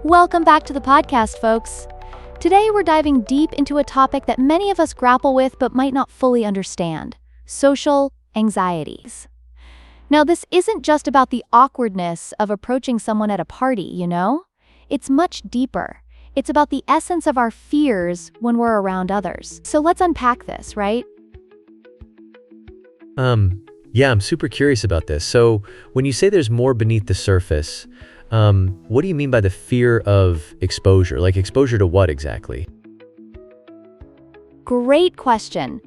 Welcome back to the podcast, folks. Today we're diving deep into a topic that many of us grapple with but might not fully understand: social anxieties. Now, this isn't just about the awkwardness of approaching someone at a party, It's much deeper. It's about the essence of our fears when we're around others. So let's unpack this, right? Yeah, I'm super curious about this. So when you say there's more beneath the surface, what do you mean by the fear of exposure? Like exposure to what exactly? Great question.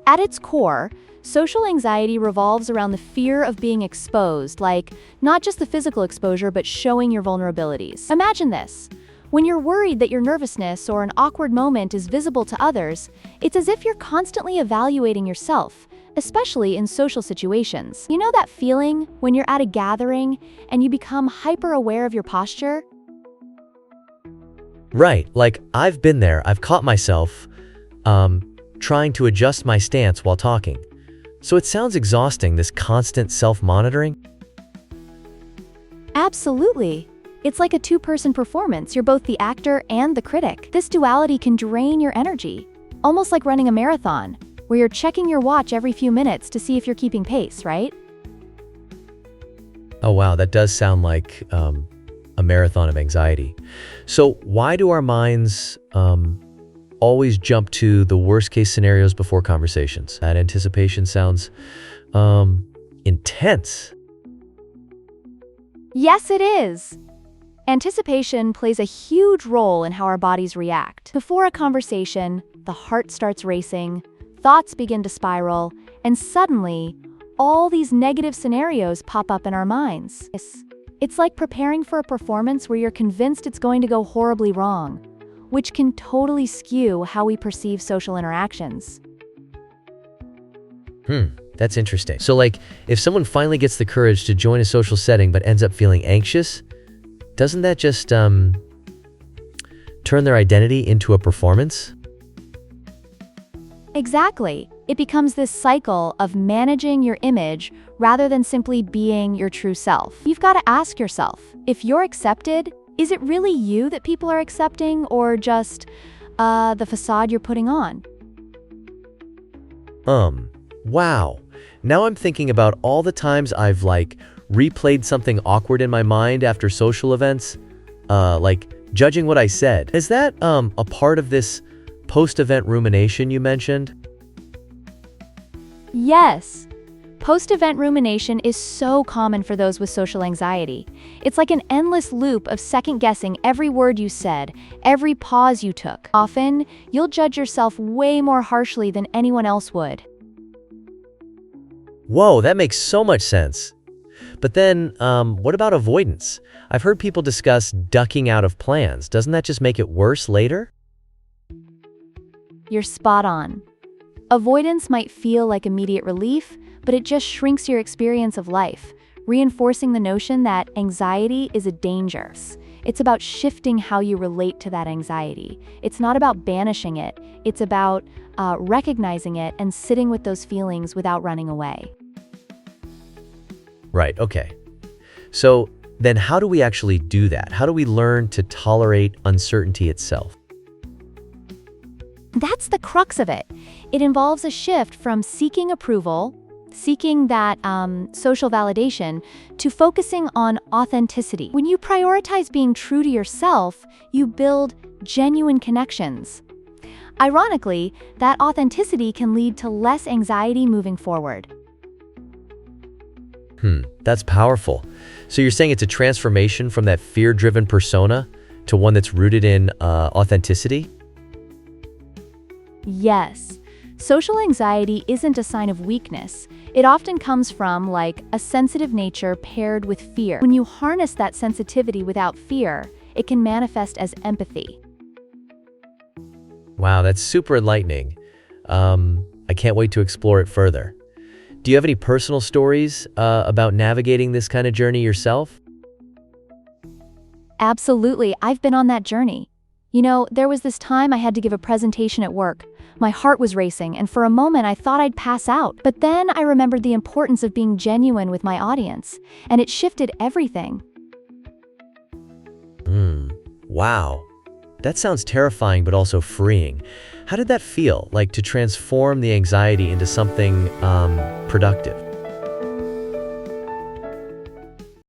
At its core, social anxiety revolves around the fear of being exposed, like not just the physical exposure, but showing your vulnerabilities. Imagine this. When you're worried that your nervousness or an awkward moment is visible to others, it's as if you're constantly evaluating yourself, especially in social situations. You know that feeling when you're at a gathering and you become hyper-aware of your posture? Right, like I've been there. I've caught myself trying to adjust my stance while talking. So it sounds exhausting, this constant self-monitoring. Absolutely. It's like a two-person performance. You're both the actor and the critic. This duality can drain your energy, almost like running a marathon, where you're checking your watch every few minutes to see if you're keeping pace, right? Oh wow, that does sound like a marathon of anxiety. So why do our minds always jump to the worst case scenarios before conversations? That anticipation sounds intense. Yes, it is. Anticipation plays a huge role in how our bodies react. Before a conversation, the heart starts racing, thoughts begin to spiral, and suddenly, all these negative scenarios pop up in our minds. It's like preparing for a performance where you're convinced it's going to go horribly wrong, which can totally skew how we perceive social interactions. That's interesting. So like, if someone finally gets the courage to join a social setting but ends up feeling anxious, doesn't that just turn their identity into a performance? Exactly. It becomes this cycle of managing your image rather than simply being your true self. You've got to ask yourself, if you're accepted, is it really you that people are accepting, or just the facade you're putting on? Wow. Now I'm thinking about all the times I've replayed something awkward in my mind after social events, like judging what I said. Is that a part of this post-event rumination you mentioned? Yes. Post-event rumination is so common for those with social anxiety. It's like an endless loop of second-guessing every word you said, every pause you took. Often, you'll judge yourself way more harshly than anyone else would. Whoa, that makes so much sense. But then, what about avoidance? I've heard people discuss ducking out of plans. Doesn't that just make it worse later? You're spot on. Avoidance might feel like immediate relief, but it just shrinks your experience of life, reinforcing the notion that anxiety is a danger. It's about shifting how you relate to that anxiety. It's not about banishing it. It's about recognizing it and sitting with those feelings without running away. Right, okay. So then how do we actually do that? How do we learn to tolerate uncertainty itself? That's the crux of it. It involves a shift from seeking approval, seeking that social validation, to focusing on authenticity. When you prioritize being true to yourself, you build genuine connections. Ironically, that authenticity can lead to less anxiety moving forward. That's powerful. So you're saying it's a transformation from that fear-driven persona to one that's rooted in authenticity? Yes. Social anxiety isn't a sign of weakness. It often comes from, a sensitive nature paired with fear. When you harness that sensitivity without fear, it can manifest as empathy. Wow, that's super enlightening. I can't wait to explore it further. Do you have any personal stories about navigating this kind of journey yourself? Absolutely, I've been on that journey. There was this time I had to give a presentation at work. My heart was racing, and for a moment I thought I'd pass out. But then I remembered the importance of being genuine with my audience, and it shifted everything. Wow. That sounds terrifying but also freeing. How did that feel, like to transform the anxiety into something productive?